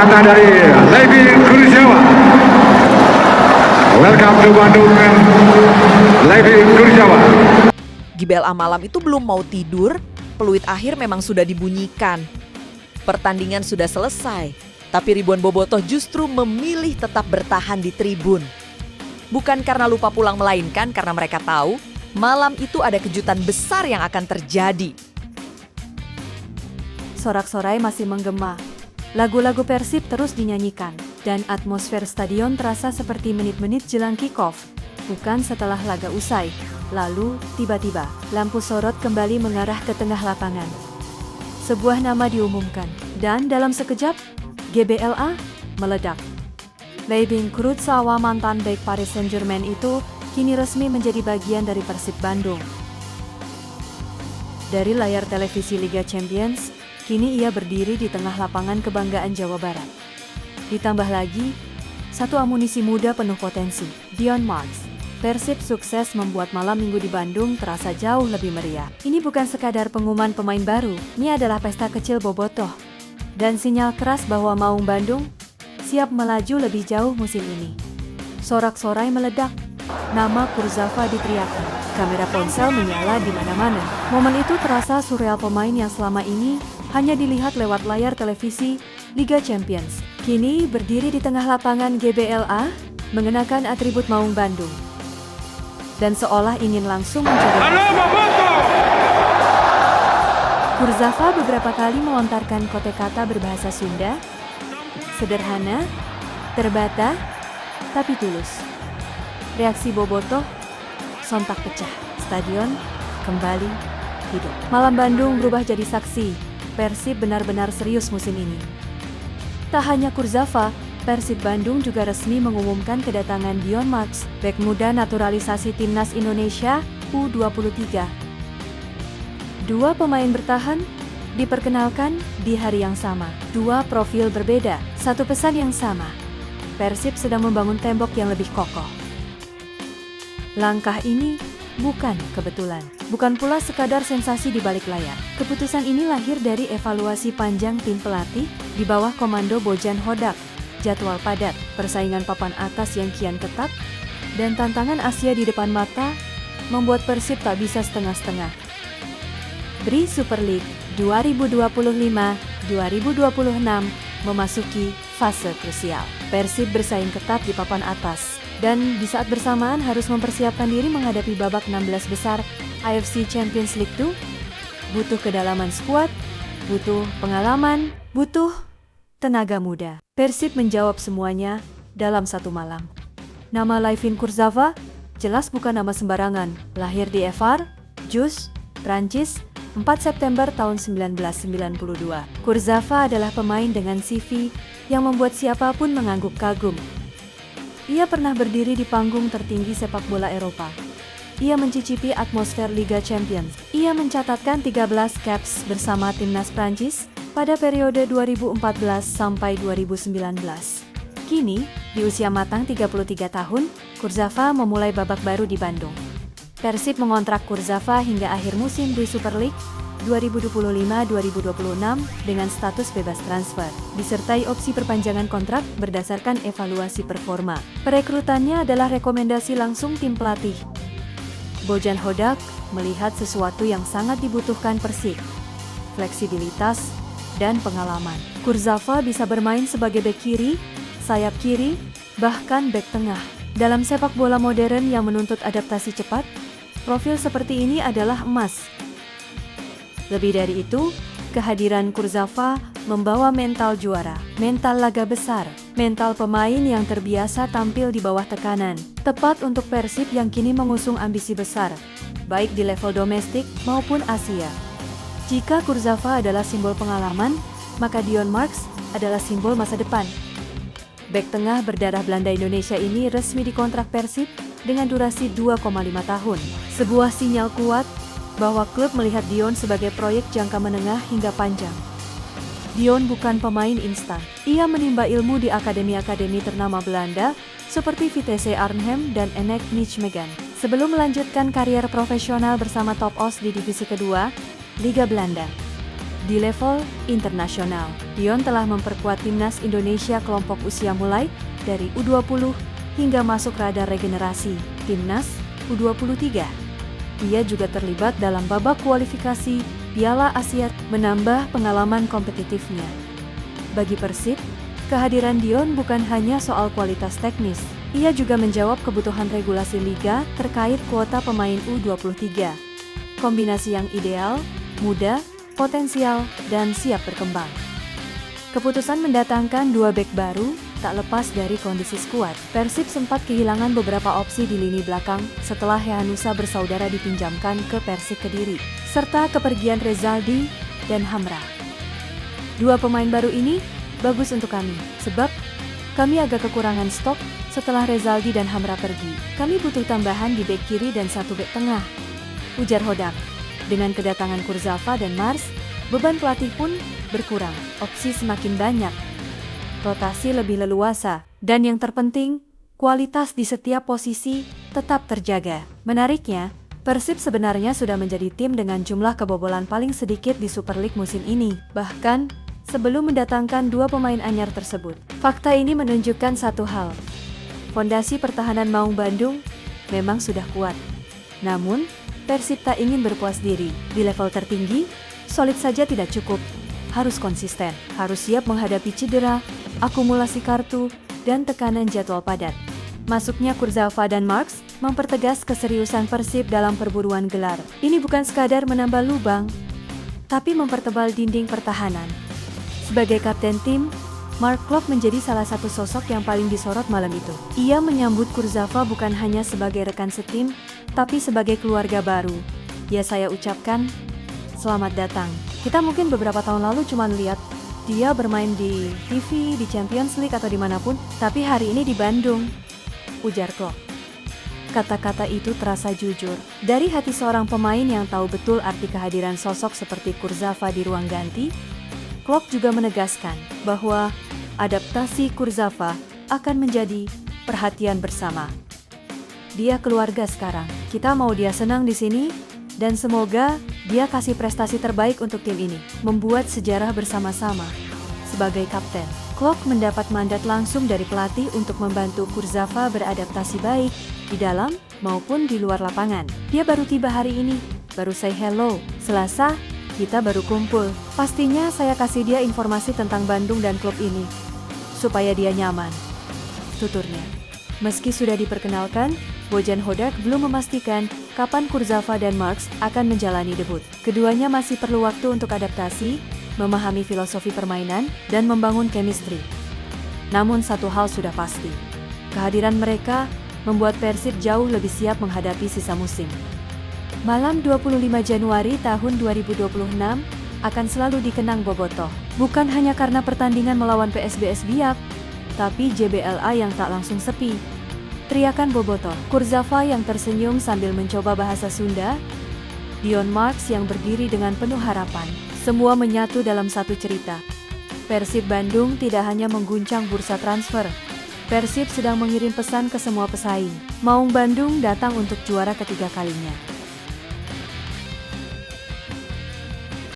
kata dari Levi Kurzawa. Welcome to Bandung, Levi Kurzawa. GBLA malam itu belum mau tidur, peluit akhir memang sudah dibunyikan. Pertandingan sudah selesai, tapi ribuan bobotoh justru memilih tetap bertahan di tribun. Bukan karena lupa pulang, melainkan karena mereka tahu malam itu ada kejutan besar yang akan terjadi. Sorak-sorai masih menggema. Lagu-lagu Persib terus dinyanyikan, dan atmosfer stadion terasa seperti menit-menit jelang kick-off, bukan setelah laga usai. Lalu, tiba-tiba, lampu sorot kembali mengarah ke tengah lapangan. Sebuah nama diumumkan, dan dalam sekejap, GBLA meledak. Levi Kurzawa, mantan bek Paris Saint-Germain itu, kini resmi menjadi bagian dari Persib Bandung. Dari layar televisi Liga Champions, kini ia berdiri di tengah lapangan kebanggaan Jawa Barat. Ditambah lagi, satu amunisi muda penuh potensi, Dion Marks. Persib sukses membuat malam minggu di Bandung terasa jauh lebih meriah. Ini bukan sekadar pengumuman pemain baru, ini adalah pesta kecil bobotoh. Dan sinyal keras bahwa Maung Bandung siap melaju lebih jauh musim ini. Sorak-sorai meledak, nama Kurzawa diteriakkan. Kamera ponsel menyala di mana-mana. Momen itu terasa surreal, pemain yang selama ini hanya dilihat lewat layar televisi Liga Champions. Kini berdiri di tengah lapangan GBLA, mengenakan atribut Maung Bandung. Dan seolah ingin langsung mencoba. Kurzawa beberapa kali melontarkan kata-kata berbahasa Sunda, sederhana, terbata, tapi tulus. Reaksi bobotoh sontak pecah. Stadion kembali hidup. Malam Bandung berubah jadi saksi. Persib benar-benar serius musim ini. Tak hanya Kurzawa, Persib Bandung juga resmi mengumumkan kedatangan Dion Marks, bek muda naturalisasi timnas Indonesia U23. Dua pemain bertahan diperkenalkan di hari yang sama. Dua profil berbeda, satu pesan yang sama. Persib sedang membangun tembok yang lebih kokoh. Langkah ini bukan kebetulan, bukan pula sekadar sensasi di balik layar. Keputusan ini lahir dari evaluasi panjang tim pelatih di bawah komando Bojan Hodak. Jadwal padat, persaingan papan atas yang kian ketat, dan tantangan Asia di depan mata membuat Persib tak bisa setengah-setengah. BRI Super League 2025-2026 memasuki fase krusial. Persib bersaing ketat di papan atas, dan di saat bersamaan harus mempersiapkan diri menghadapi babak 16 besar AFC Champions League 2. Butuh kedalaman skuad, butuh pengalaman, butuh tenaga muda. Persib menjawab semuanya dalam satu malam. Nama Levi Kurzawa jelas bukan nama sembarangan. Lahir di Evar, Jus, Prancis, 4 September tahun 1992. Kurzawa adalah pemain dengan CV yang membuat siapapun mengangguk kagum. Ia pernah berdiri di panggung tertinggi sepak bola Eropa. Ia mencicipi atmosfer Liga Champions. Ia mencatatkan 13 caps bersama timnas Prancis pada periode 2014 sampai 2019. Kini, di usia matang 33 tahun, Kurzawa memulai babak baru di Bandung. Persib mengontrak Kurzawa hingga akhir musim BRI Super League 2025-2026 dengan status bebas transfer, disertai opsi perpanjangan kontrak berdasarkan evaluasi performa. Perekrutannya adalah rekomendasi langsung tim pelatih. Bojan Hodak melihat sesuatu yang sangat dibutuhkan Persib, fleksibilitas dan pengalaman. Kurzawa bisa bermain sebagai bek kiri, sayap kiri, bahkan bek tengah. Dalam sepak bola modern yang menuntut adaptasi cepat, profil seperti ini adalah emas. Lebih dari itu, kehadiran Kurzawa membawa mental juara, mental laga besar, mental pemain yang terbiasa tampil di bawah tekanan, tepat untuk Persib yang kini mengusung ambisi besar, baik di level domestik maupun Asia. Jika Kurzawa adalah simbol pengalaman, maka Dion Marks adalah simbol masa depan. Bek tengah berdarah Belanda Indonesia ini resmi dikontrak Persib dengan durasi 2,5 tahun. Sebuah sinyal kuat bahwa klub melihat Dion sebagai proyek jangka menengah hingga panjang. Dion bukan pemain instan. Ia menimba ilmu di akademi-akademi ternama Belanda seperti Vitesse Arnhem dan NEC Nijmegen, sebelum melanjutkan karier profesional bersama Top Os di divisi kedua, Liga Belanda. Di level internasional, Dion telah memperkuat timnas Indonesia kelompok usia mulai dari U20 hingga masuk radar regenerasi timnas U23. Ia juga terlibat dalam babak kualifikasi Piala Asia, menambah pengalaman kompetitifnya. Bagi Persib, kehadiran Dion bukan hanya soal kualitas teknis, ia juga menjawab kebutuhan regulasi liga terkait kuota pemain U23. Kombinasi yang ideal, muda, potensial, dan siap berkembang. Keputusan mendatangkan dua bek baru tak lepas dari kondisi skuad. Persib sempat kehilangan beberapa opsi di lini belakang setelah Hehanussa bersaudara dipinjamkan ke Persik Kediri, serta kepergian Rezaldi dan Hamra. Dua pemain baru ini bagus untuk kami, sebab kami agak kekurangan stok setelah Rezaldi dan Hamra pergi. Kami butuh tambahan di bek kiri dan satu bek tengah, ujar Hodak. Dengan kedatangan Kurzawa dan Mars, beban pelatih pun berkurang, opsi semakin banyak, rotasi lebih leluasa, dan yang terpenting, kualitas di setiap posisi tetap terjaga. Menariknya, Persib sebenarnya sudah menjadi tim dengan jumlah kebobolan paling sedikit di Super League musim ini, bahkan sebelum mendatangkan dua pemain anyar tersebut. Fakta ini menunjukkan satu hal, fondasi pertahanan Maung Bandung memang sudah kuat. Namun, Persib tak ingin berpuas diri. Di level tertinggi, solid saja tidak cukup. Harus konsisten, harus siap menghadapi cedera, akumulasi kartu, dan tekanan jadwal padat. Masuknya Kurzawa dan Marks mempertegas keseriusan Persib dalam perburuan gelar. Ini bukan sekadar menambah lubang, tapi mempertebal dinding pertahanan. Sebagai kapten tim, Mark Klok menjadi salah satu sosok yang paling disorot malam itu. Ia menyambut Kurzawa bukan hanya sebagai rekan setim, tapi sebagai keluarga baru. Ya, saya ucapkan, selamat datang. Kita mungkin beberapa tahun lalu cuma lihat dia bermain di TV, di Champions League atau dimanapun, tapi hari ini di Bandung, ujar Klok. Kata-kata itu terasa jujur dari hati seorang pemain yang tahu betul arti kehadiran sosok seperti Kurzawa di ruang ganti. Klok juga menegaskan bahwa adaptasi Kurzawa akan menjadi perhatian bersama. Dia keluarga sekarang. Kita mau dia senang di sini dan semoga dia kasih prestasi terbaik untuk tim ini, membuat sejarah bersama-sama. Sebagai kapten, Klok mendapat mandat langsung dari pelatih untuk membantu Kurzawa beradaptasi baik di dalam maupun di luar lapangan. Dia baru tiba hari ini, baru say hello. Selasa, kita baru kumpul. Pastinya saya kasih dia informasi tentang Bandung dan klub ini, supaya dia nyaman, tuturnya. Meski sudah diperkenalkan, Bojan Hodak belum memastikan kapan Kurzawa dan Marks akan menjalani debut. Keduanya masih perlu waktu untuk adaptasi, memahami filosofi permainan, dan membangun chemistry. Namun satu hal sudah pasti, kehadiran mereka membuat Persib jauh lebih siap menghadapi sisa musim. Malam 25 Januari tahun 2026 akan selalu dikenang Bobotoh. Bukan hanya karena pertandingan melawan PSBS Biak, tapi JBLA yang tak langsung sepi. Teriakan Bobotoh, Kurzawa yang tersenyum sambil mencoba bahasa Sunda, Dion Marks yang berdiri dengan penuh harapan. Semua menyatu dalam satu cerita. Persib Bandung tidak hanya mengguncang bursa transfer. Persib sedang mengirim pesan ke semua pesaing. Maung Bandung datang untuk juara ketiga kalinya.